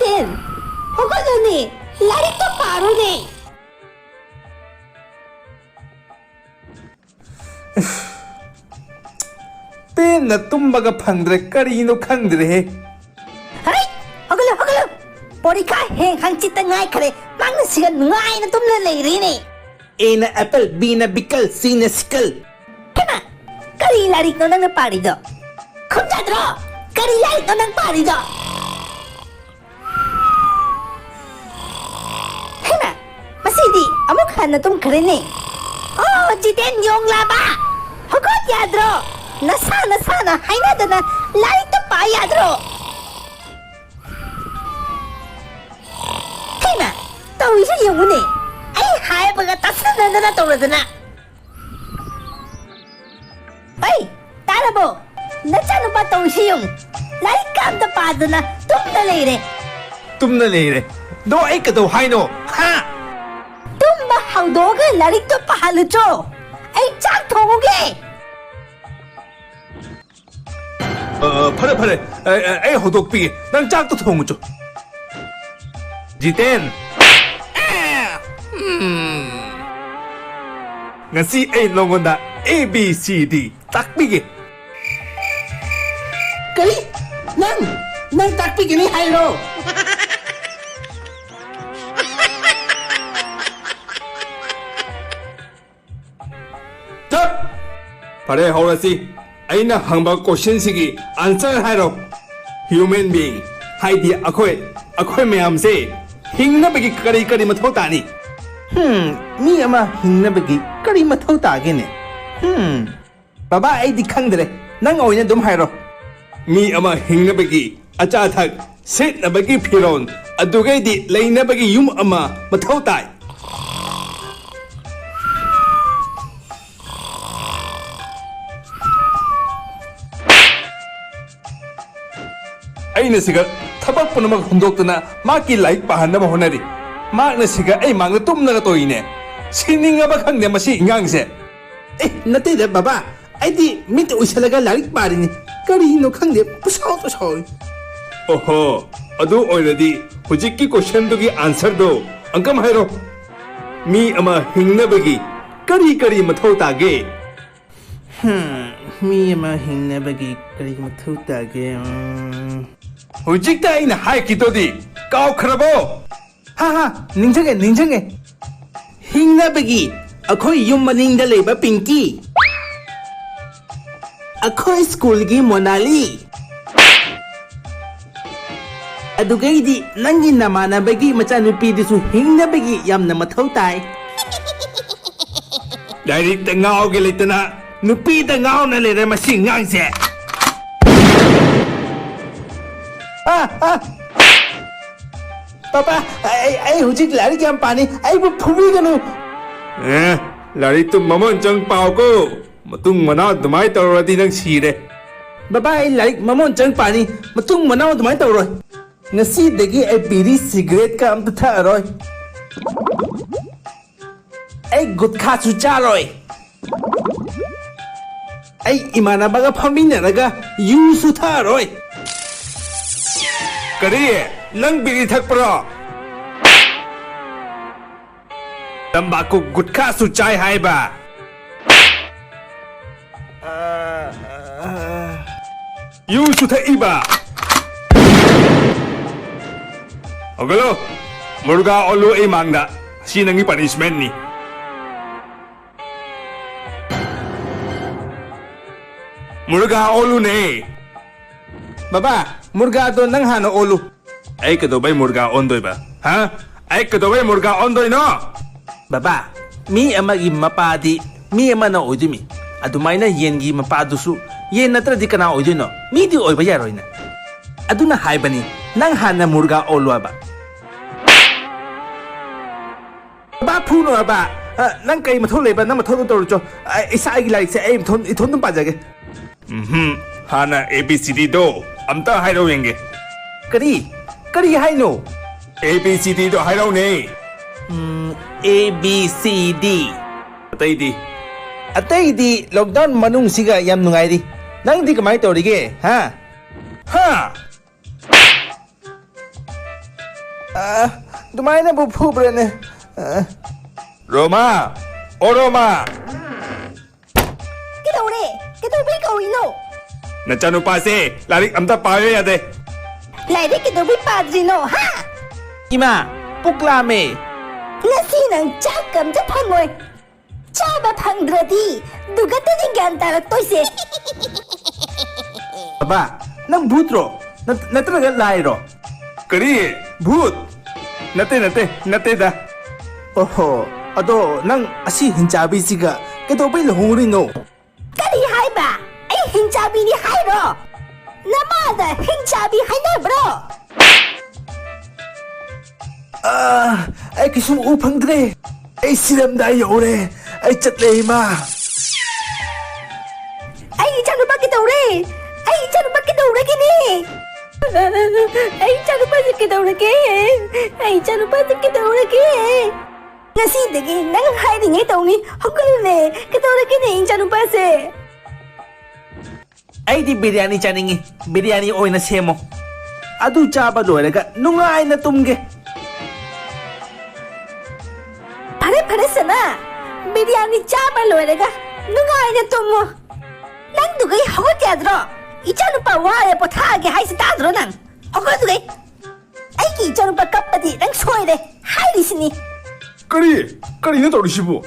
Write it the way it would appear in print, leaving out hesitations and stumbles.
Jiten, hogolone, larikto parone. Tên là tumbaga phangdre karino khangdre he. Hai, hogolo. Porika heng hang chita ngai khare, mangna sigan ngai na tumna leirine. A na apple, B na bikal, C na sickle. Kena, kari larik no nang parido. Khumjadro, kari larik no nang parido. Kena, masidi amuk han na tum khare ne. Oh, Jiten yong laba. Hogot yadro. Nasa haina dana larik to pa yadro. Kena, tau isa yung ne. Ay hai baga tasna na tawradana. Ay, tara bo. Nachano ba tau isa yung larik kam da pa dana tum na leire. Do ay ka do haino. Ha. Tum ba haudoga larik to pa halucho. Ay chak thogoge. Pare. Ay hodok pi. Nang chak to thong cho. Jiten. Ngasi ay longonda A B C D takpige. Kali, nang takpi gini hairo. Stop. Pare horasi. Aina hangba question sigi answer hairo. Human being. Haidi akhoi mayam se hingna bagi kari mathau tani. Mi ama hingna bagi kari mathau ta gine. Baba ai di khangdre. Nang oina dum hairo. Mi ama hingna bagi acha thak set na bagi phiron adugai di leina bagi yum ama mathau tai. Aina siga thabak punamak hundoktuna maki laik pahanna honari. Makna siga ai mangna tumna ga toine. Sininga ba khangde masi ingangse. Nate da baba, ai di mit usalaga larik parini. Kari no khangde pusau to soi. Oho, adu oiradi hujikki question dugi answer do angkam hairo. Mi ama hingna bagi kari mathau tage. Mi ama hingna bagi kari mathau tage. Hujikta aina hai kitodi kaw khrabo. Ha, ninjage. Hingna bagi akhoi yum maningda leba Pinky. Akhoi school gi Monali. Adugai di nangi namana bagi machanupi disu hingna bagi yamna mathau tai. Direct ngao ge letana nupi da ngao na le masi ngangse. Papa, ai hujik lari jam pani, ai bu phumi ganu. Lari tu mamon chang pao ko. Matung mana dumai tawradi nang sire. Baba ai lari mamon chang pani, matung manau dumai tawroi. Ngasi dagi ai biri cigarette ka am tha aroi. Ai gutkha chu charoi. Ai imana baga phamina raga yu su tha aroi. Kari nang biri thak pro. Tambaku gutkha su chai hai ba. Yu su tha iba. Ogalo, murga olu e mangda. Si nangi punishment ni. Murga olu ne. Baba, murga do nang hana olu. Ai ka do bai murga ondoi ba? Ha? Ai ka do bai murga ondoi no? Baba, mi ama gi mapadi, mi ama na oidimi. Adumaina yengi mapadusu, yen natradi kana oidino. Mi di oiba yaroina. Aduna haibani, nang hana murga olu aba. Ba puno aba, nang kai mathol leba nang mathol to cho. Isa ai lai se ai ithon dum pajage. Hana ABCD do. Amta hairo yenge. Kari haino. ABCD do hairo ne. ABCD. Ataidi. Ataidi lockdown manung siga yam nungairi. Nang di kamay torige, ha? Ha! ꯑꯗꯨꯃꯥꯏꯅꯕꯨ ꯐꯨꯕ꯭ꯔꯅꯦ? ꯔꯣꯃꯥ, ꯑꯣ ꯔꯣꯃꯥ, ꯀꯩꯗꯧꯔꯦ? ꯀꯩꯗꯧꯕꯩ ꯀꯧꯔꯤꯅꯣ? ꯅꯆꯥꯅꯨꯄꯥꯁꯦ ꯂꯥꯏꯔꯤꯛ ꯑꯝꯇ ꯄꯥꯕ ꯌꯥꯗꯦ. ꯂꯥꯏꯔꯤꯛ ꯀꯩꯗꯧꯕꯩ ꯄꯥꯗ꯭ꯔꯤꯅꯣ, ꯍꯥ? Ima, puklame. Ngasi nang chak amta phangoi. Chaba phangdradi, dugatani gyan taraktoise. Aba, nang bhutro? Natraga lairo? Kari, bhut. Nate da. Oho, ado nang asi hinchabi siga kedobay lahungrino. Kari haiba? Ay hinchabi ni hairo. Namada hinchabi haina bro. Ay kisum upang dre. Ay silam da yore. Ay chatle ma. Ay chanu ba kitaure? Ay chanu ba kitaure kini? Ay chanu ba kitaure ke? Ay chanu ba kitaure ke? Ngasi dagi nang hiding ay tawni. Hukul ne kitaure kini chanu ba se? Ay di biryani chaningi. Biryani oy na semo. Adu chaba loiraga nungay na tumge. Pare sana. Biryani chaba loiraga nungay na tumo. Nang dugay hukot yadro. Ichanu pa wala pothage hay sa tadro nang. Hukot dugay. Ay ki ichanu pa kapati nang soy de. Hay di sini. Kari na tawrisibo.